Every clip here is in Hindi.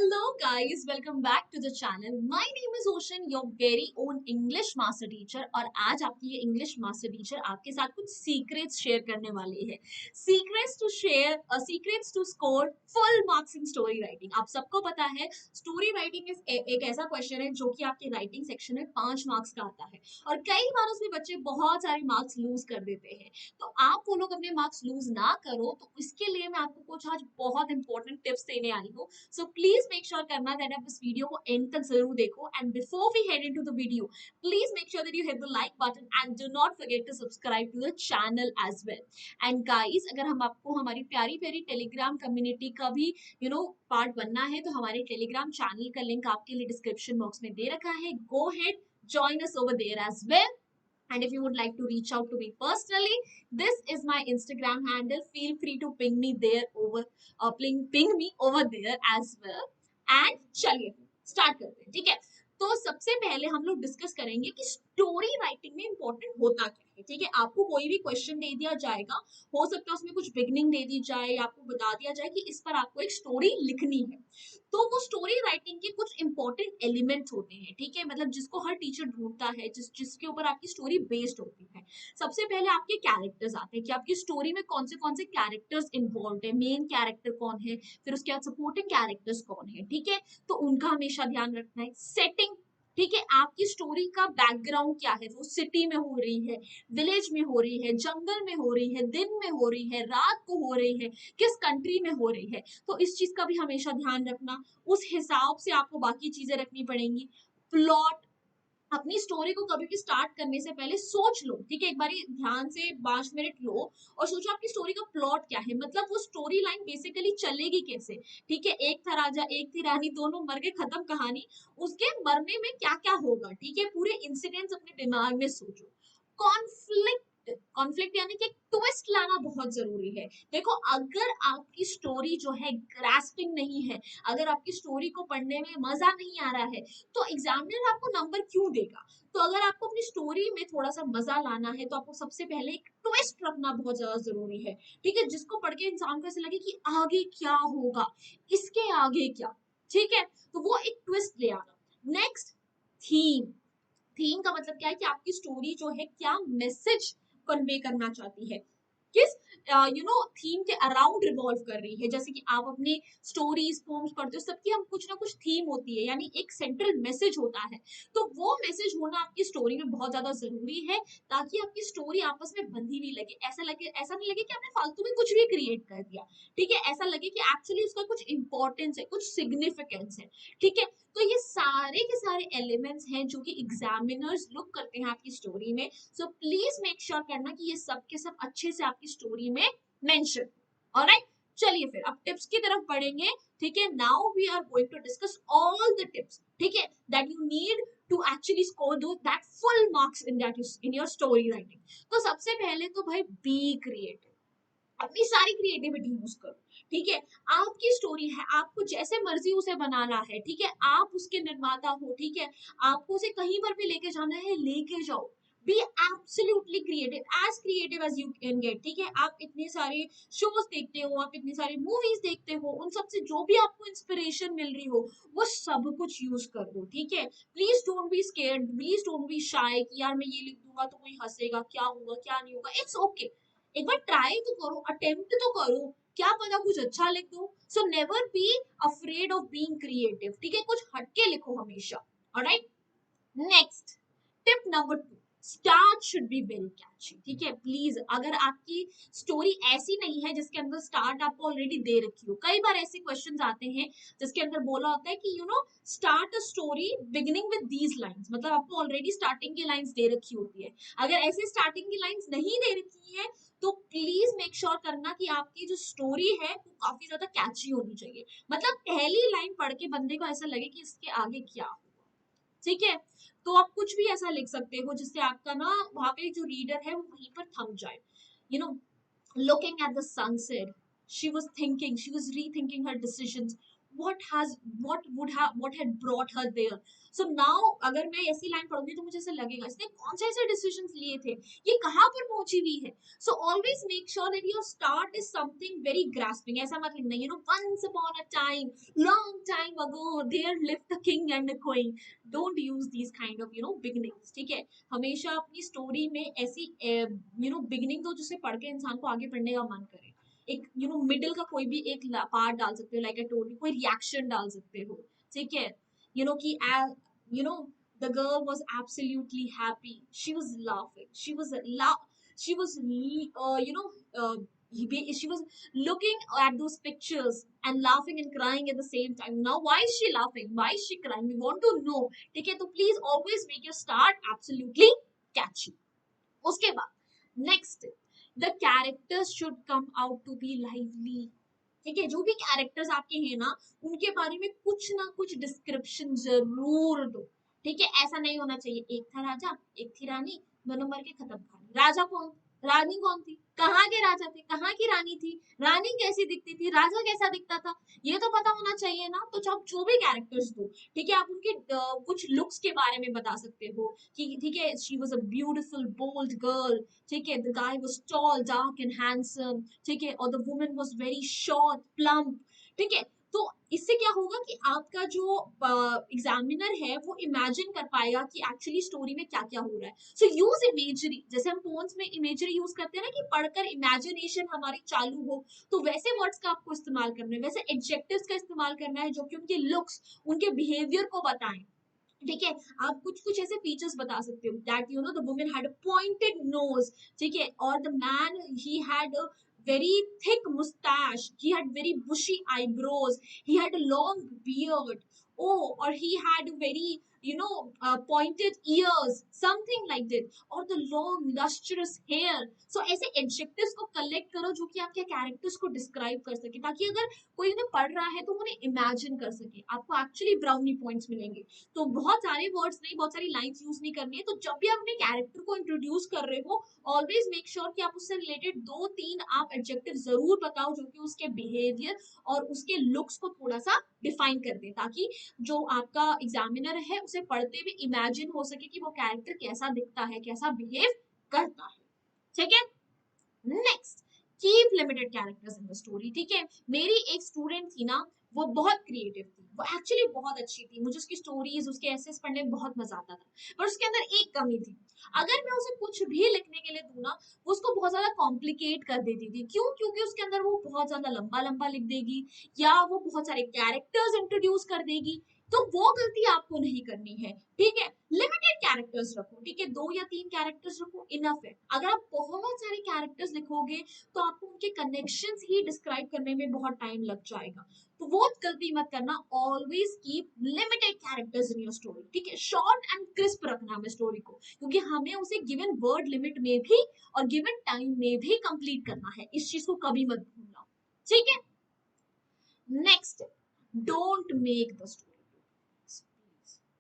Hello guys, welcome back to the channel. My name is Ocean, your very own English master teacher और आज आपकी ये English master teacher आपके साथ कुछ secrets share करने वाली है. Secrets to share, secrets to score full marks in story writing. आप सबको पता है story writing एक ऐसा question है जो कि आपके writing section में 5 marks का आता है और कई बार उसमें बच्चे बहुत सारे marks lose कर देते हैं. तो आप वो लोग अपने marks lose ना करो तो इसके लिए मैं आपको कुछ आज बहुत important tips देने आई हूँ. So please make sure करना that आप इस वीडियो को end तक जरूर देखो and before we head into the video, please make sure that you hit the like button and do not forget to subscribe to the channel as well. And guys, अगर हम आपको हमारी प्यारी प्यारी टेलीग्राम कम्युनिटी का भी पार्ट बनना है तो हमारे टेलीग्राम चैनल का लिंक आपके लिए डिस्क्रिप्शन बॉक्स में दे रखा है. Go ahead, join us over there as well. And if you would like to reach out to me personally, this is my Instagram handle. Feel free to ping me there ping me over there as well. And चलिए स्टार्ट करते हैं. ठीक है, तो सबसे पहले हम लोग डिस्कस करेंगे कि स्टोरी राइटिंग में इंपॉर्टेंट होता क्या है. ठीक है, आपको कोई भी क्वेश्चन दे दिया जाएगा, हो सकता है उसमें कुछ बिगनिंग दे दी जाए, आपको बता दिया जाए कि इस पर आपको एक स्टोरी लिखनी है. तो वो स्टोरी राइटिंग के कुछ इंपॉर्टेंट एलिमेंट्स होते हैं. ठीक है, मतलब जिसको हर टीचर ढूंढता है, जिसके ऊपर आपकी स्टोरी बेस्ड होती है. सबसे पहले आपके कैरेक्टर्स आते हैं कि आपकी स्टोरी में कौन से कैरेक्टर्स इन्वॉल्व है, मेन कैरेक्टर कौन है, फिर उसके बाद सपोर्टिंग कैरेक्टर्स कौन है. ठीक है, तो उनका हमेशा ध्यान रखना है. सेटिंग, ठीक है, आपकी स्टोरी का बैकग्राउंड क्या है, वो सिटी में हो रही है, विलेज में हो रही है, जंगल में हो रही है, दिन में हो रही है, रात को हो रही है, किस कंट्री में हो रही है. तो इस चीज का भी हमेशा ध्यान रखना. उस हिसाब से आपको बाकी चीजें रखनी पड़ेंगी. प्लॉट, अपनी स्टोरी को कभी भी स्टार्ट करने से पहले सोच लो. ठीक है, एक बार ध्यान से 5 मिनट लो और सोचो आपकी स्टोरी का प्लॉट क्या है, मतलब वो स्टोरी लाइन बेसिकली चलेगी कैसे. ठीक है, एक था राजा एक थी रानी, दोनों मर गए, खत्म कहानी. उसके मरने में क्या क्या होगा. ठीक है, पूरे इंसिडेंट्स अपने दिमाग में सोचो. कॉन्फ्लिक्ट, कॉन्फ्लिक्ट यानी कि ट्विस्ट लाना बहुत जरूरी है. देखो, अगर आपकी स्टोरी जो है ग्रास्पिंग नहीं है, अगर आपकी स्टोरी को पढ़ने में मजा नहीं आ रहा है, तो एग्जामिनर आपको नंबर क्यों देगा. तो अगर आपको अपनी स्टोरी में थोड़ा सा मजा लाना है तो आपको सबसे पहले एक ट्विस्ट रखना बहुत ज्यादा जरूरी है. ठीक है, जिसको पढ़ के इंसान को ऐसा लगे कि आगे क्या होगा, इसके आगे क्या. ठीक है, तो वो एक ट्विस्ट ले आना. Next, theme. थीम का मतलब क्या है कि आपकी स्टोरी जो है क्या मैसेज कन्वे करना चाहती है, किस थीम के अराउंड रिवॉल्व कर रही है. जैसे कि आप अपने स्टोरीज पोम्स पढ़ते हो, सबकी हम कुछ ना कुछ थीम होती है, यानी एक सेंट्रल मैसेज होता है. तो वो मैसेज होना आपकी स्टोरी में बहुत ज्यादा जरूरी है, ताकि आपकी स्टोरी आपस में बंधी हुई लगे. ऐसा नहीं लगे कि आपने फालतू में कुछ भी क्रिएट कर दिया. ठीक है, ऐसा लगे कि एक्चुअली उसका कुछ इंपॉर्टेंस है, कुछ सिग्निफिकेंस है. ठीक है, तो ये सारे के सारे एलिमेंट्स हैं जो कि एग्जामिनर्स लुक करते हैं आपकी स्टोरी में. सो प्लीज मेक श्योर करना कि ये सब के सब अच्छे से आपकी स्टोरी में मेंशन. ऑलराइट, चलिए फिर अब टिप्स की तरफ बढ़ेंगे. ठीक है, now we are going to discuss all the tips. ठीक है, that you need to actually score दो that full marks in your story writing. तो सबसे पहले तो भाई बी क्रिएटिव, अपनी सारी क्रिएटिविटी यूज करो. ठीक है, आपकी स्टोरी है, आपको जैसे मर्जी उसे बनाना है. ठीक है, आप उसके निर्माता हो. ठीक है, आपको उसे कहीं पर भी लेके जाना है, लेके जाओ. Be absolutely creative as you can get. ठीक है, आप इतने सारे शोज देखते हो, आप इतने सारे मूवीज देखते हो, उन सब से जो भी आपको इंस्पिरेशन मिल रही हो वो सब कुछ यूज कर दो. ठीक है, please don't be scared, please don't be shy कि यार मैं ये लिख दूंगा तो कोई हंसेगा, क्या होगा क्या नहीं होगा. इट्स ओके, एक बार ट्राई तो करो, अटेम्प्ट तो करो, क्या पता कुछ अच्छा लिख दो. So never be afraid of being creative. ठीक है, कुछ हटके लिखो हमेशा. Alright, next tip number 2, start should be very catchy. ठीक है, प्लीज अगर आपकी स्टोरी ऐसी नहीं है जिसके अंदर स्टार्ट आपको ऑलरेडी दे रखी हो, कई बार ऐसे क्वेश्चंस आते हैं जिसके अंदर बोला होता है कि start a story beginning with these lines, मतलब आपको ऑलरेडी स्टार्टिंग की लाइंस दे रखी होती है. अगर ऐसे स्टार्टिंग की लाइंस नहीं दे रखी है तो प्लीज मेक श्योर करना कि आपकी जो स्टोरी है वो काफी ज्यादा कैची होनी चाहिए. मतलब पहली लाइन पढ़ के बंदे को ऐसा लगे कि इसके आगे क्या होगा. ठीक है, तो आप कुछ भी ऐसा लिख सकते हो जिससे आपका ना वहां पे जो रीडर है वो वहीं पर थम जाए. You know looking at the sunset, she was rethinking her decisions. what had brought her there. So now अगर मैं ऐसी लाइन पढ़ूंगी तो मुझे ऐसा लगेगा इसने कौन से ऐसे डिसीजंस लिए थे, ये कहाँ पर पहुंची हुई है. So always make sure that your start is something very grasping. ऐसा मत लिखना once upon a time, long time ago there lived a king and a queen. Don't use these kind of beginnings. ठीक है, हमेशा अपनी स्टोरी में ऐसी बिगिनिंग दो जिससे पढ़ के इंसान को आगे पढ़ने का मन करे. एक मिडिल का कोई भी एक पार्ट डाल सकते हो, लाइक आई टोल्ड यू, कोई रिएक्शन डाल सकते हो. ठीक है, कि you know the girl was absolutely happy, she was laughing, she was she was looking at those pictures and laughing and crying at the same time. Now why is she laughing, why is she crying, we want to know. ठीक है, तो please always make your start absolutely catchy. उसके बाद next, the characters should come out to be lively. ठीक है, जो भी कैरेक्टर्स आपके हैं ना, उनके बारे में कुछ ना कुछ डिस्क्रिप्शन जरूर दो. ठीक है, ऐसा नहीं होना चाहिए एक था राजा एक थी रानी, दोनों मर के खत्म कहानी. राजा कौन, रानी कौन थी, कहाँ के राजा थे, कहाँ की रानी थी, रानी कैसी दिखती थी, राजा कैसा दिखता था, ये तो पता होना चाहिए ना. तो आप जो भी कैरेक्टर्स दो, ठीक है, आप उनके कुछ लुक्स के बारे में बता सकते हो कि ठीक है, she was a beautiful bold girl. ठीक है, the guy was tall dark and handsome. ठीक है, और the woman was very short plump. ठीक है, तो इससे क्या होगा कि आपका जो एग्जामिनर है वो इमेजिन कर पाएगा कि एक्चुअली स्टोरी में क्या क्या हो रहा है. सो यूज इमेजरी, जैसे हम पोन्स में इमेजरी यूज करते हैं ना कि पढ़कर इमेजिनेशन हमारी चालू हो, तो वैसे वर्ड्स का आपको इस्तेमाल करना है, वैसे एडजेक्टिव्स का इस्तेमाल करना है जो कि उनके लुक्स, उनके बिहेवियर को बताएं. ठीक है, आप कुछ कुछ ऐसे फीचर्स बता सकते हो that the woman had a pointed nose. ठीक है, और the man he had a very thick mustache, he had very bushy eyebrows, he had a long beard. Oh, or he had very pointed ears, something like that, or the long lustrous hair. So ऐसे adjectives को collect करो जो कि आपके characters को describe कर सके, ताकि अगर कोई उन्हें पढ़ रहा है तो उन्हें imagine कर सके. आपको actually brownie points मिलेंगे. तो बहुत सारे वर्ड्स नहीं, बहुत सारी लाइंस यूज नहीं करनी है. तो जब भी आप अपने कैरेक्टर को इंट्रोड्यूस कर रहे हो, ऑलवेज मेक श्योर कि आप उससे रिलेटेड 2-3 आप एडजेक्टिव जरूर बताओ जो कि उसके बिहेवियर और उसके लुक्स को थोड़ा सा डिफाइन कर दे, ताकि जो आपका एग्जामिनर है उसे पढ़ते हुए इमेजिन हो सके कि वो कैरेक्टर कैसा दिखता है, कैसा बिहेव करता है. ठीक है, next, keep limited characters in the story. ठीक है, मेरी एक स्टूडेंट थी ना, वो बहुत क्रिएटिव थी, वो एक्चुअली बहुत अच्छी थी, मुझे उसकी स्टोरीज, उसके एसेस पढ़ने में बहुत मजा आता था. पर उसके अंदर एक कमी थी, अगर मैं उसे कुछ भी लिखने के लिए दूं ना, वो उसको बहुत ज्यादा कॉम्प्लिकेट कर देती थी. क्यों? क्योंकि उसके अंदर वो बहुत ज्यादा लंबा लंबा लिख देगी, या वो बहुत सारे कैरेक्टर्स इंट्रोड्यूस कर देगी. तो वो गलती आपको नहीं करनी है. ठीक है, लिमिटेड कैरेक्टर्स रखो. ठीक है, 2 या 3 कैरेक्टर्स रखो, इनफ है. अगर आप बहुत सारे कैरेक्टर्स लिखोगे तो आपको उनके कनेक्शंस ही डिस्क्राइब करने में बहुत टाइम लग जाएगा. तो वो गलती मत करना. Always keep limited characters in your story. ठीक है, शॉर्ट एंड क्रिस्प रखना हमें स्टोरी को, क्योंकि हमें उसे गिवन वर्ड लिमिट में भी और गिवन टाइम में भी कंप्लीट करना है. इस चीज को कभी मत भूलना. ठीक है, next, don't make the story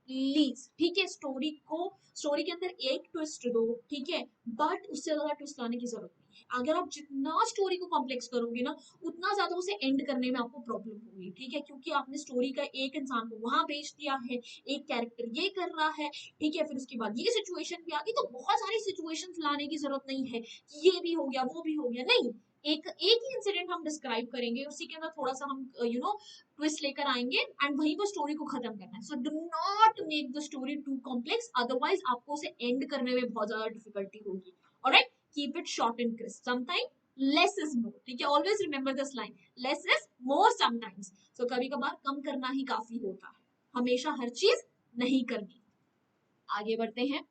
please. ठीक है, स्टोरी के अंदर एक ट्विस्ट दो, ठीक है, बट उससे ज्यादा ट्विस्ट लाने की जरूरत नहीं है. अगर आप जितना स्टोरी को कॉम्प्लेक्स करोगे ना, उतना ज्यादा उसे एंड करने में आपको प्रॉब्लम होगी. ठीक है, क्योंकि आपने स्टोरी का एक इंसान को वहां भेज दिया है, एक कैरेक्टर ये कर रहा है, ठीक है, फिर उसके बाद ये सिचुएशन भी आ गई, तो बहुत सारी सिचुएशंस लाने की जरूरत नहीं है कि ये भी हो गया वो भी हो गया. नहीं, एक ही इंसिडेंट हम डिस्क्राइब करेंगे, उसी के अंदर थोड़ा सा हम ट्विस्ट लेकर आएंगे एंड वहीं पर स्टोरी को खत्म करना है. So do not make the story too complex, otherwise आपको उसे एंड करने में बहुत ज्यादा डिफिकल्टी होगी. Alright, keep it short and crisp. Sometime less is more. ठीक है, always remember this line, less is more sometimes. So कभी कभार कम करना ही काफी होता है, हमेशा हर चीज नहीं करनी. आगे बढ़ते हैं.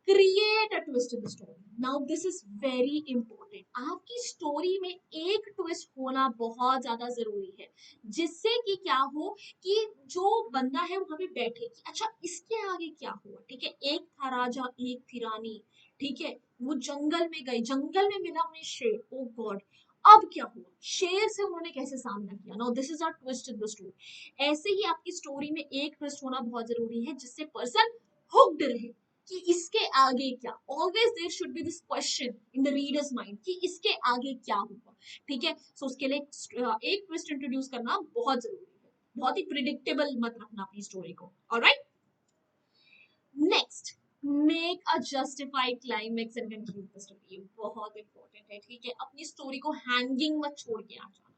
Create a twist in the story. Now this is very important. आपकी स्टोरी में एक ट्विस्ट होना बहुत ज्यादा जरूरी है, जिससे कि क्या हो कि जो बंदा है वहां पे बैठे कि अच्छा इसके आगे क्या हुआ. ठीक है, एक था राजा एक थी रानी. ठीक है, वो जंगल में गए, जंगल में मिला उन्हें शेर. ओ गॉड, अब क्या हुआ, शेर से उन्होंने कैसे सामना किया. Now this is a twist in the story. ऐसे ही आपकी स्टोरी में एक ट्विस्ट होना बहुत जरूरी है, जिससे पर्सन हुक्ड रहे कि इसके आगे क्या. Always there should be this question in the reader's mind कि इसके आगे क्या होगा. ठीक है, सो उसके लिए एक ट्विस्ट इंट्रोड्यूस करना बहुत जरूरी है. बहुत ही प्रिडिक्टेबल मत रखना अपनी स्टोरी को। Alright, next, make a justified climax and conclude the story. बहुत इंपॉर्टेंट है, ठीक है। अपनी स्टोरी को हैंगिंग मत छोड़ के आ जाना,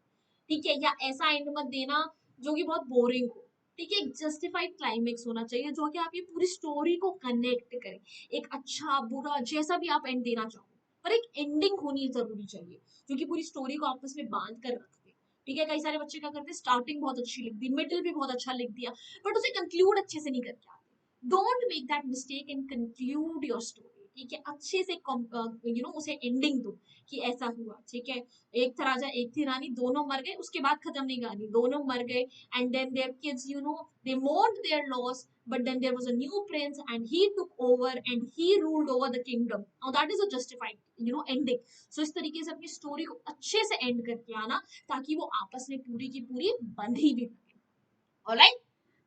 ठीक है, या ऐसा एंड मत देना जो कि बहुत बोरिंग हो, ठीक है। एक जस्टिफाइड क्लाइमेक्स होना चाहिए जो कि आपकी पूरी स्टोरी को कनेक्ट करे। एक अच्छा बुरा जैसा भी आप एंड देना चाहो, पर एक एंडिंग होनी जरूरी चाहिए जो कि पूरी स्टोरी को आपस में बांध कर रखते, ठीक है। कई सारे बच्चे क्या करते हैं, स्टार्टिंग बहुत अच्छी लिख दी, मिडिल भी बहुत अच्छा लिख दिया, बट उसे कंक्लूड अच्छे से नहीं करके आते। Don't make that mistake and conclude your story, ठीक है। अच्छे से उसे एंडिंग दो कि ऐसा हुआ, ठीक है। एक था राजा एक थी रानी, दोनों मर गए, उसके बाद खत्म नहीं कहानी, दोनों मर गए, and then their kids they mourned their loss, but then there was a new prince and he took over and he ruled over the kingdom. Now that is a justified ending. So इस तरीके से अपनी स्टोरी को अच्छे से एंड करके आना ताकि वो आपस में पूरी की पूरी बंधी भी रहे। Alright,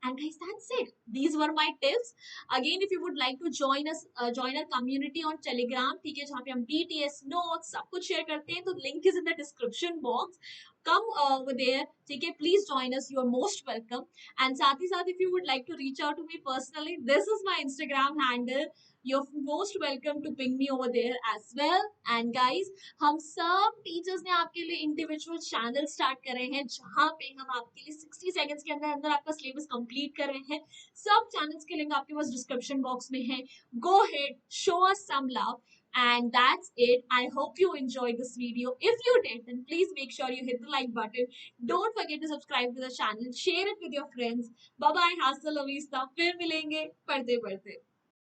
and guys, that's it. These were my tips. Again, if you would like to join our community on Telegram, ठीक है, जहाँ पे हम BTS notes सब कुछ share करते हैं, तो link is in the description box. Come over there, ठीक है, please join us. You are most welcome. And साथ ही साथ, if you would like to reach out to me personally, this is my Instagram handle. You're most welcome to ping me over there as well. And guys, हम सब टीचर्स ने आपके लिए इंडिविजुअल चैनल स्टार्ट करे हैं जहां पे हम आपके लिए 60 सेकंड्स के अंदर अंदर आपका सिलेबस कंप्लीट कर रहे हैं। सब चैनल्स के लिंक आपके पास डिस्क्रिप्शन बॉक्स में है। Go ahead, show us some love, and that's it. I hope you enjoyed this video. If you did, then please make sure you hit the like button. Don't forget to subscribe to the channel, share it with your friends. Bye bye, hasta la vista, फिर मिलेंगे पढ़ते पढ़ते।